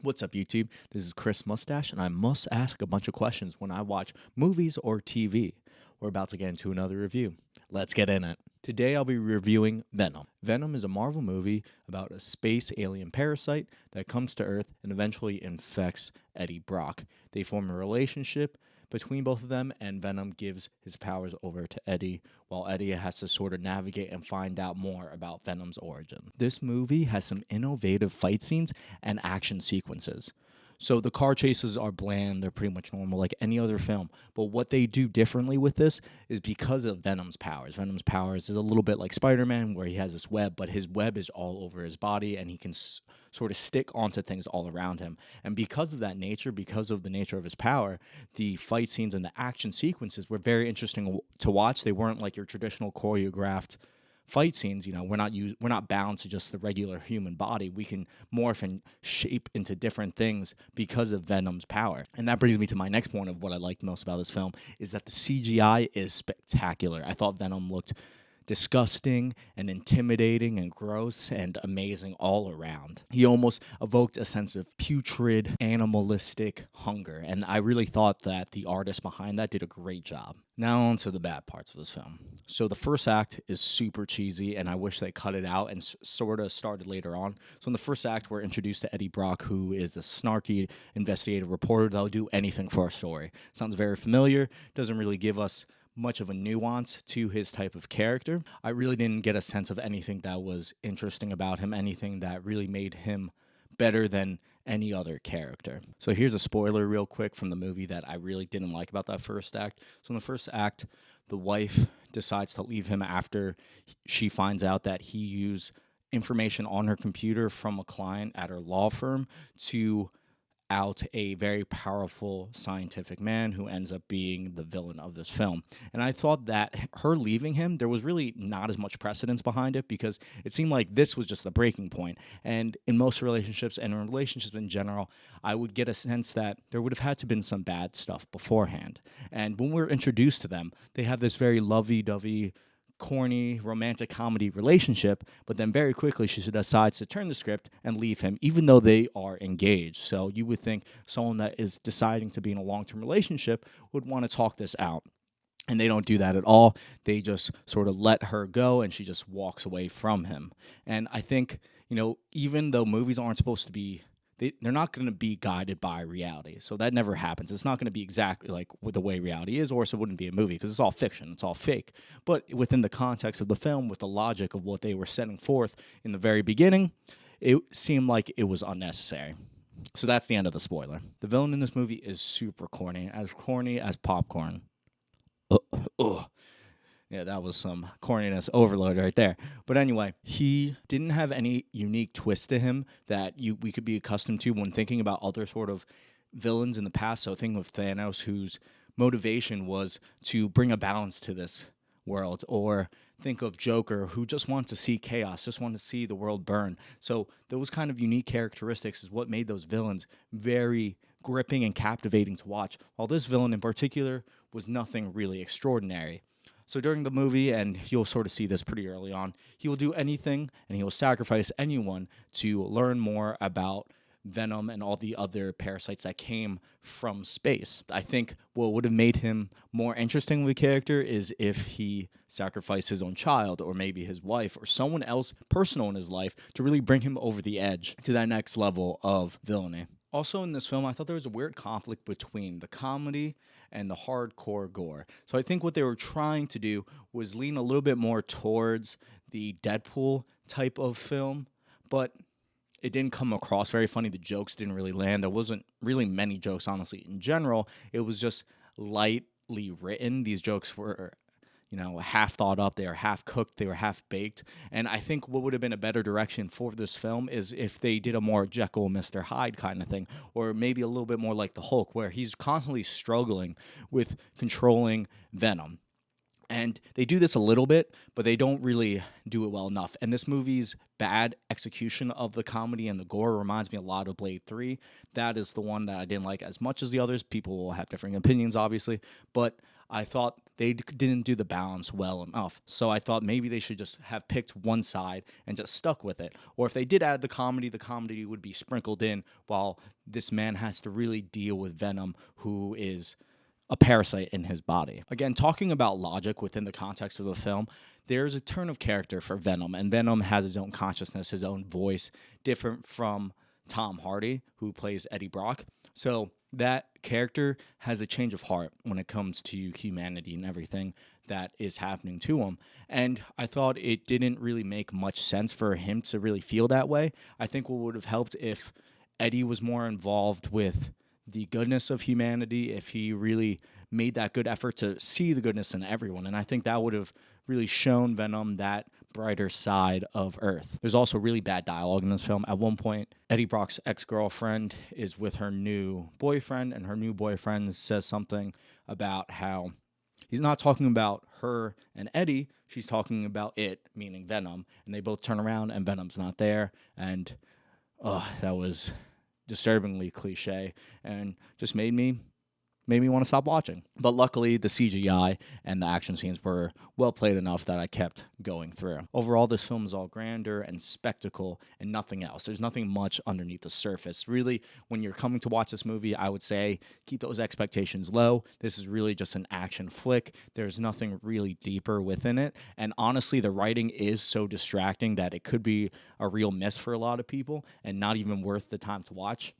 What's up, YouTube? This is Chris Moustache, and I must ask a bunch of questions when I watch movies or TV. We're about to get into another review. Let's get in it. Today, I'll be reviewing Venom. Venom is a Marvel movie about a space alien parasite that comes to Earth and eventually infects Eddie Brock. They form a relationship between both of them, and Venom gives his powers over to Eddie, while Eddie has to sort of navigate and find out more about Venom's origin. This movie has some innovative fight scenes and action sequences. So the car chases are bland, they're pretty much normal like any other film. But what they do differently with this is because of Venom's powers. Venom's powers is a little bit like Spider-Man, where he has this web, but his web is all over his body and he can sort of stick onto things all around him. And because of that nature, because of the nature of his power, the fight scenes and the action sequences were very interesting to watch. They weren't like your traditional choreographed fight scenes. We're not bound to just the regular human body. We can morph and shape into different things because of Venom's power. And that brings me to my next point of what I liked most about this film is that the CGI is spectacular. I thought Venom looked disgusting and intimidating and gross and amazing all around. He almost evoked a sense of putrid, animalistic hunger, and I really thought that the artist behind that did a great job. Now on to the bad parts of this film. So the first act is super cheesy, and I wish they cut it out and sort of started later on. So in the first act, we're introduced to Eddie Brock, who is a snarky investigative reporter that'll do anything for a story. Sounds very familiar, doesn't really give us much of a nuance to his type of character. I really didn't get a sense of anything that was interesting about him, anything that really made him better than any other character. So here's a spoiler real quick from the movie that I really didn't like about that first act. So in the first act, the wife decides to leave him after she finds out that he used information on her computer from a client at her law firm to out a very powerful scientific man who ends up being the villain of this film. And I thought that her leaving him, there was really not as much precedence behind it because it seemed like this was just the breaking point. And in most relationships and in relationships in general, I would get a sense that there would have had to been some bad stuff beforehand. And when we're introduced to them, they have this very lovey-dovey, corny romantic comedy relationship, but then very quickly she decides to turn the script and leave him even though they are engaged. So you would think someone that is deciding to be in a long-term relationship would want to talk this out, and they don't do that at all. They just sort of let her go and she just walks away from him. And I think, even though movies aren't supposed to be, they're not going to be guided by reality. So that never happens. It's not going to be exactly like the way reality is, or else it wouldn't be a movie because it's all fiction. It's all fake. But within the context of the film, with the logic of what they were setting forth in the very beginning, it seemed like it was unnecessary. So that's the end of the spoiler. The villain in this movie is super corny as popcorn. Yeah, that was some corniness overload right there. But anyway, he didn't have any unique twist to him that we could be accustomed to when thinking about other sort of villains in the past. So think of Thanos, whose motivation was to bring a balance to this world. Or think of Joker, who just wanted to see chaos, just wanted to see the world burn. So those kind of unique characteristics is what made those villains very gripping and captivating to watch. While this villain in particular was nothing really extraordinary. So during the movie, and you'll sort of see this pretty early on, he will do anything and he will sacrifice anyone to learn more about Venom and all the other parasites that came from space. I think what would have made him more interesting of a character is if he sacrificed his own child or maybe his wife or someone else personal in his life to really bring him over the edge to that next level of villainy. Also in this film, I thought there was a weird conflict between the comedy and the hardcore gore. So I think what they were trying to do was lean a little bit more towards the Deadpool type of film, but it didn't come across very funny. The jokes didn't really land. There wasn't really many jokes, honestly. In general, it was just lightly written. These jokes were half thought up, they were half cooked, they were half baked. And I think what would have been a better direction for this film is if they did a more Jekyll, Mr. Hyde kind of thing, or maybe a little bit more like the Hulk, where he's constantly struggling with controlling Venom. And they do this a little bit, but they don't really do it well enough. And this movie's bad execution of the comedy and the gore reminds me a lot of Blade 3. That is the one that I didn't like as much as the others. People will have different opinions, obviously, but I thought they didn't do the balance well enough. So I thought maybe they should just have picked one side and just stuck with it. Or if they did add the comedy would be sprinkled in while this man has to really deal with Venom, who is a parasite in his body. Again, talking about logic within the context of the film, there's a turn of character for Venom, and Venom has his own consciousness, his own voice, different from Tom Hardy, who plays Eddie Brock. So that character has a change of heart when it comes to humanity and everything that is happening to him. And I thought it didn't really make much sense for him to really feel that way. I think what would have helped if Eddie was more involved with the goodness of humanity, if he really made that good effort to see the goodness in everyone. And I think that would have really shown Venom that brighter side of Earth. There's also really bad dialogue in this film. At one point, Eddie Brock's ex-girlfriend is with her new boyfriend, and her new boyfriend says something about how he's not talking about her and Eddie, she's talking about it, meaning Venom. And they both turn around and Venom's not there. And that was disturbingly cliche and just made me want to stop watching. But luckily, the CGI and the action scenes were well played enough that I kept going through. Overall, this film is all grandeur and spectacle and nothing else. There's nothing much underneath the surface. Really, when you're coming to watch this movie, I would say keep those expectations low. This is really just an action flick. There's nothing really deeper within it. And honestly, the writing is so distracting that it could be a real miss for a lot of people and not even worth the time to watch.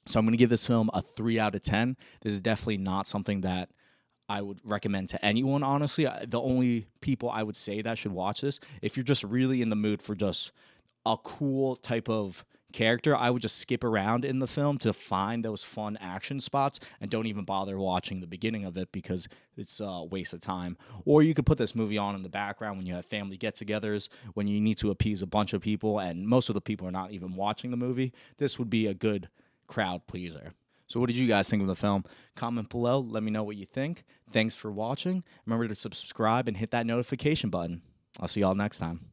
So I'm going to give this film a 3 out of 10. This is definitely not something that I would recommend to anyone, honestly. The only people I would say that should watch this, if you're just really in the mood for just a cool type of character, I would just skip around in the film to find those fun action spots and don't even bother watching the beginning of it because it's a waste of time. Or you could put this movie on in the background when you have family get-togethers, when you need to appease a bunch of people and most of the people are not even watching the movie. This would be a good crowd pleaser. So what did you guys think of the film? Comment below. Let me know what you think. Thanks for watching. Remember to subscribe and hit that notification button. I'll see y'all next time.